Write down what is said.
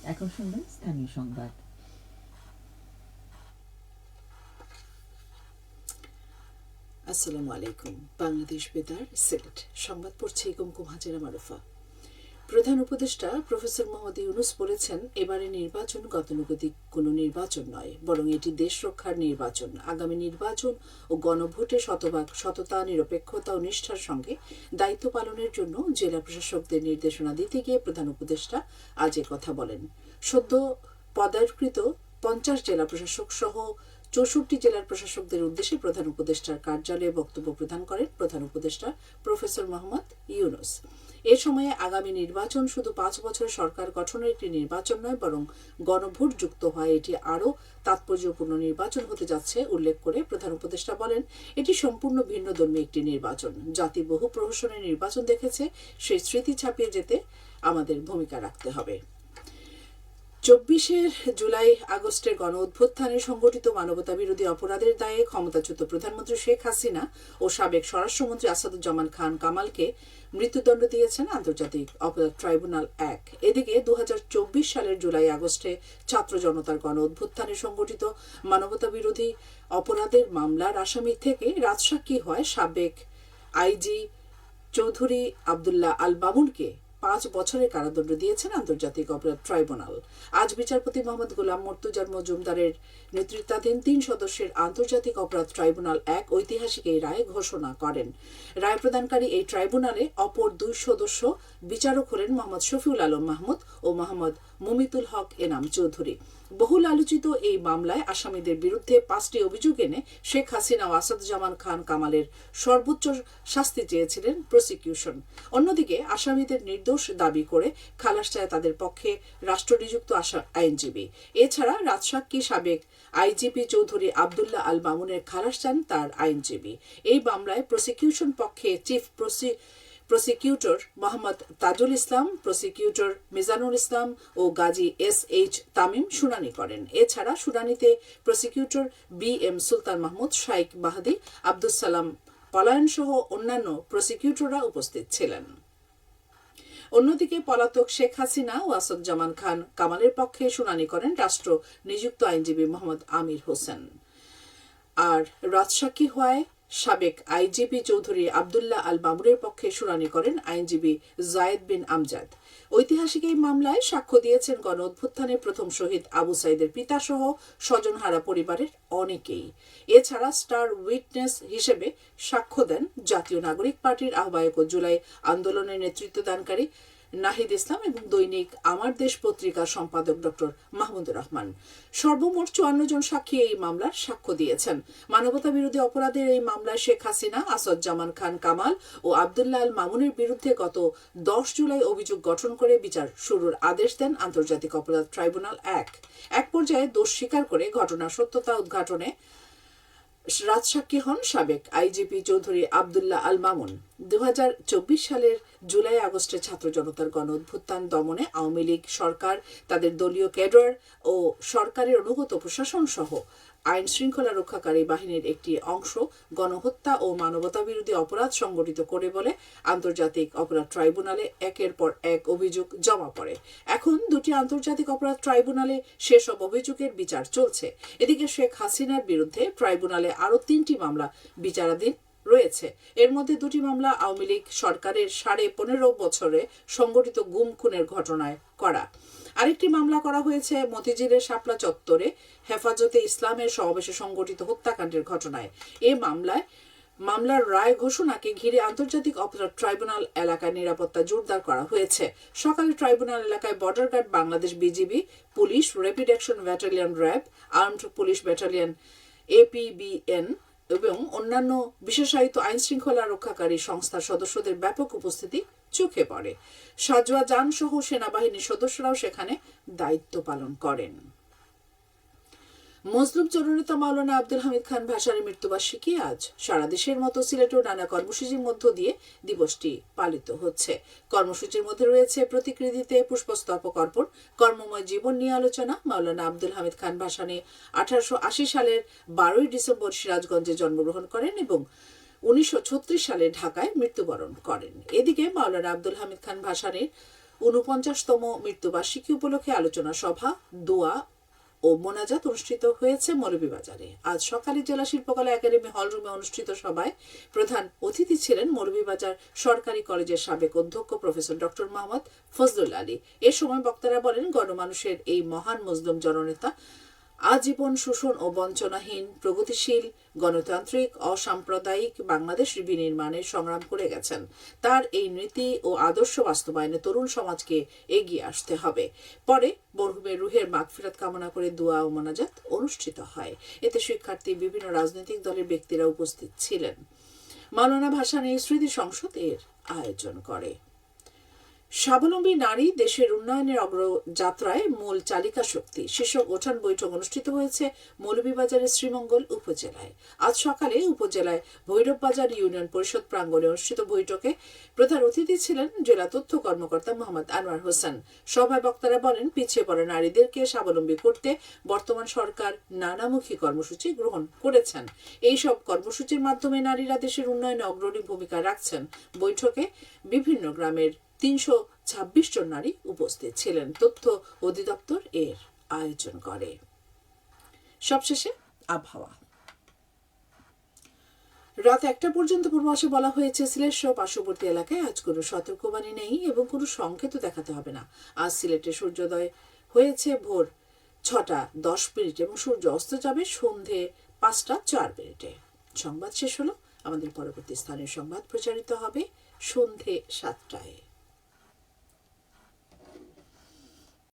এখন শুনবেন স্থানীয় সংবাদ। আসসালামু আলাইকুম। বাংলাদেশ বেতার সিলেট সংবাদ পড়ছে কুমকুম হাজেরা মারুফা। প্রধান উপদেষ্টা প্রফেসর মোহাম্মদ ইউনুস বলেছেন, এবারে নির্বাচন গতানুগতিক কোনো নির্বাচন নয়, বরং এটি দেশ রক্ষার নির্বাচন। আগামী নির্বাচন ও গণভোটে শতভাগ সততা, নিরপেক্ষতা ও নিষ্ঠার সঙ্গে দায়িত্ব পালনের জন্য জেলা প্রশাসকদের নির্দেশনা দিতে গিয়ে প্রধান উপদেষ্টা আজ কথা বলেন। সদ্য পদায়নকৃত 50 জেলা প্রশাসক সহ 64 জেলার প্রশাসকদের উদ্দেশ্যে প্রধান উপদেষ্টার কার্যালয়ে বক্তব্য প্রদান করেন প্রধান উপদেষ্টা প্রফেসর মোহাম্মদ ইউনুস। এ সময়ে আগামী নির্বাচন শুধু 5 বছরের সরকার গঠনের একটি নির্বাচন নয়, বরং গণভোট যুক্ত হয় এটি আরও তাৎপর্যপূর্ণ নির্বাচন হতে যাচ্ছে উল্লেখ করে প্রধান উপদেষ্টা বলেন, এটি সম্পূর্ণ ভিন্নধর্মী একটি নির্বাচন। জাতি বহু প্রহসনের নির্বাচন দেখেছে, সেই স্মৃতি ছাপিয়ে যেতে আমাদের ভূমিকা রাখতে হবে। 24 জুলাই আগস্টের গণ অভ্যুত্থানে সংগঠিত মানবতা বিরোধী অপরাধের দায়ে ক্ষমতাচ্যুত প্রধানমন্ত্রী শেখ হাসিনা ও সাবেক স্বরাষ্ট্রমন্ত্রী আসাদুজ্জামান খান কামালকে মৃত্যুদণ্ড দিয়েছেন আন্তর্জাতিক অপরাধ ট্রাইব্যুনাল 1। এদিকে 2024 সালের জুলাই আগস্টে ছাত্র জনতার গণ অভ্যুত্থানে সংগঠিত মানবতা বিরোধী অপরাধের মামলার আসামি থেকে রাজসাক্ষী হয় সাবেক আইজি চৌধুরী আবদুল্লাহ আল মামুনকে 5 বছরের কারাদণ্ড দিয়েছেন আন্তর্জাতিক অপরাধ ট্রাইব্যুনাল। আজ বিচারপতি মোহাম্মদ গোলাম মর্তুজার মজুমদারের নেতৃত্বাধীন 3 সদস্যের আন্তর্জাতিক অপরাধ ট্রাইব্যুনাল 1 ঐতিহাসিক এই রায় ঘোষণা করেন। রায় প্রদানকারী এই ট্রাইব্যুনালে অপর 2 সদস্য বিচারক হলেন মোহাম্মদ শফিউল আলম মাহমুদ ও মোহাম্মদ মুমিতুল হক এনাম চৌধুরী। বহুল আলোচিত এই মামলায় আসামিদের বিরুদ্ধে 5টি অভিযোগ এনে শেখ হাসিনা ও আসাদুজ্জামান খান কামালের সর্বোচ্চ শাস্তি চেয়েছিলেন প্রসিকিউশন। অন্যদিকে আসামিদের নির্দোষ দাবি করে খালাস চায় তাদের পক্ষে রাষ্ট্রনিযুক্ত আইনজীবী। এছাড়া রাজসাক্ষী সাবেক আইজিপি চৌধুরী আবদুল্লাহ আল মামুনের খালাস চান তার আইনজীবী। এই মামলায় প্রসিকিউশন পক্ষে chief prosecutor Mohammad Tajul Islam, prosecutor Mizanul Islam ও গাজী SH তামিম শুনানি করেন। এছাড়া শুনানিতে প্রসিকিউটর BM সুলতান মাহমুদ, শাইখ বাহাদি, আব্দুস সালাম পলায়ন সহ অন্যান্য প্রসিকিউটররা উপস্থিত ছিলেন। অন্যদিকে পলাতক শেখ হাসিনা ও আসাদুজ্জামান খান কামালের পক্ষে শুনানি করেন রাষ্ট্র নিযুক্ত আইনজীবী মোহাম্মদ আমির হোসেন। আর রাজসাক্ষী হয় সাবেক আইজিপি চৌধুরী আবদুল্লাহ আল মামুনের পক্ষে শুনানি করেন আইনজীবী জায়েদ বিন আমজাদ। ঐতিহাসিক এই মামলায় সাক্ষ্য দিয়েছেন গণ অভ্যুত্থানের প্রথম শহীদ আবু সাইদের পিতাসহ স্বজনহারা পরিবারের অনেকেই। এছাড়া স্টার উইটনেস হিসেবে সাক্ষ্য দেন জাতীয় নাগরিক পার্টির আহ্বায়ক ও জুলাই আন্দোলনের নেতৃত্বদানকারী নাহিদ ইসলাম এবং দৈনিক আমার দেশ পত্রিকার সম্পাদক ডক্টর মাহমুদুর রহমান। সর্বমোট 54 জন সাক্ষী এই মামলার সাক্ষ্য দিয়েছেন। মানবতা বিরোধী অপরাধের এই মামলায় শেখ হাসিনা, আসাদুজ্জামান খান কামাল ও আবদুল্লাহ আল মামুনের বিরুদ্ধে গত 10 জুলাই অভিযোগ গঠন করে বিচার শুরুর আদেশ দেন আন্তর্জাতিক অপরাধ ট্রাইব্যুনাল 1। এক পর্যায়ে দোষ স্বীকার করে ঘটনার সত্যতা উদ্ঘাটনে রাজসাক্ষী হন সাবেক আইজিপি চৌধুরী আবদুল্লাহ আল মামুন। 2024 সালের জুলাই আগস্টে ছাত্র জনতার গণ অভ্যুত্থান দমনে আওয়ামী লীগ সরকার, তাদের দলীয় ক্যাডার ও সরকারের অনুগত প্রশাসন সহ আইন শৃঙ্খলা রক্ষাকারী বাহিনীর একটি অংশ গণহত্যা ও মানবতা বিরোধী অপরাধ সংগঠিত করে বলে আন্তর্জাতিক অপরাধ ট্রাইব্যুনালে একের পর এক অভিযোগ জমা পড়ে। এখন 2টি আন্তর্জাতিক অপরাধ ট্রাইব্যুনালে সেসব অভিযোগের বিচার চলছে। এদিকে শেখ হাসিনার বিরুদ্ধে ট্রাইব্যুনালে আরও 3টি মামলা বিচারাধীন রয়েছে। এর মধ্যে 2টি মামলা আওয়ামী লীগ সরকারের 15.5 বছরে সংগঠিত গুম খুনের ঘটনায় করা। আরেকটি মামলা করা হয়েছে মতিঝিলের শাপলা চত্বরে হেফাজতে ইসলামের সমাবেশে সংগঠিত হত্যাকাণ্ডের ঘটনায়। এ মামলার রায় ঘোষণাকে ঘিরে আন্তর্জাতিক অপরাধ ট্রাইব্যুনাল এলাকায় নিরাপত্তা জোরদার করা হয়েছে। সকালে ট্রাইব্যুনাল এলাকায় border guard, Bangladesh BGB, police, rapid action battalion RAB, armed police battalion APBN এবং অন্যান্য বিশেষায়িত আইন শৃঙ্খলা রক্ষাকারী সংস্থার সদস্যদের ব্যাপক উপস্থিতি চোখে পড়ে। সাজোয়া জান সহ সেনাবাহিনীর সদস্যরাও সেখানে দায়িত্ব পালন করেন। মজলুম জননেতা মাওলানা আব্দুল হামিদ খান ভাসানীর মৃত্যুবার্ষিকী আজ। সারা দেশের মতো সিলেটেও নানা কর্মসূচির মধ্য দিয়ে দিবসটি পালিত হচ্ছে। কর্মসূচির মধ্যে রয়েছে প্রতিকৃতিতে পুষ্পস্তবক অর্পণ, কর্মময় জীবন নিয়ে আলোচনা। মাওলানা আব্দুল হামিদ খান ভাসানী 1880 সালের 12 ডিসেম্বর সিরাজগঞ্জে জন্মগ্রহণ করেন এবং 1936 সালে ঢাকায় মৃত্যুবরণ করেন। এদিকে মাওলানা আব্দুল হামিদ খান ভাসানীর 49তম মৃত্যুবার্ষিকী উপলক্ষে আলোচনা সভা, দোয়া ও মোনাজাত অনুষ্ঠিত হয়েছে মৌলভীবাজারে। আজ সকালে জেলা শিল্পকলা একাডেমি হলরুমে অনুষ্ঠিত সভায় প্রধান অতিথি ছিলেন মৌলভীবাজার সরকারি কলেজের সাবেক অধ্যক্ষ প্রফেসর ডক্টর মোহাম্মদ ফজলুল আলী। এ সময় বক্তারা বলেন, গণমানুষের এই মহান মজলুম জননেতা আজীবন শোষণ ও বঞ্চনাহীন, প্রগতিশীল, গণতান্ত্রিক, অসাম্প্রদায়িক বাংলাদেশ বিনির্মাণে সংগ্রাম করে গেছেন। তার এই নীতি ও আদর্শ বাস্তবায়নে তরুণ সমাজকে এগিয়ে আসতে হবে। পরে মরহুমের রুহের মাগফিরাত কামনা করে দোয়া ও মোনাজাত অনুষ্ঠিত হয়। এতে শিক্ষার্থী, বিভিন্ন রাজনৈতিক দলের ব্যক্তিরা উপস্থিত ছিলেন। মাওলানা ভাসানী স্মৃতি সংসদ এর আয়োজন করে। স্বাবলম্বী নারী দেশের উন্নয়নের অগ্রযাত্রায় মূল চালিকা শক্তি শীর্ষক উঠান বৈঠক অনুষ্ঠিত হয়েছে মৌলভীবাজারের শ্রীমঙ্গল উপজেলায়। আজ সকালে উপজেলায় ভৈরববাজার ইউনিয়ন পরিষদ প্রাঙ্গণে অনুষ্ঠিত বৈঠকে প্রধান অতিথি ছিলেন জেলা তথ্য কর্মকর্তা মোহাম্মদ আনোয়ার হোসেন। সভায় বক্তারা বলেন, পিছিয়ে পড়া নারীদেরকে স্বাবলম্বী করতে বর্তমান সরকার নানামুখী কর্মসূচি গ্রহণ করেছেন। এই সব কর্মসূচির মাধ্যমে নারীরা দেশের উন্নয়নে অগ্রণী ভূমিকা রাখছেন। বৈঠকে বিভিন্ন গ্রামের 326 জন নারী উপস্থিত ছিলেন। তথ্য অধিদপ্তর এর আয়োজন করে। সবশেষে আবহাওয়া। রাত 1টা পর্যন্ত পূর্বাভাসে বলা হয়েছে, সিলেট সহ পার্শ্ববর্তী এলাকায় আজ কোনো সতর্কবাণী নেই এবং কোনো সংকেতও দেখাতে হবে না। আজ সিলেটে সূর্যোদয় হয়েছে ভোর 6:10 এবং সূর্য অস্ত যাবে সন্ধে 5:04। সংবাদ শেষ হলো। আমাদের পরবর্তী স্থানীয় সংবাদ প্রচারিত হবে সন্ধে 7টায়।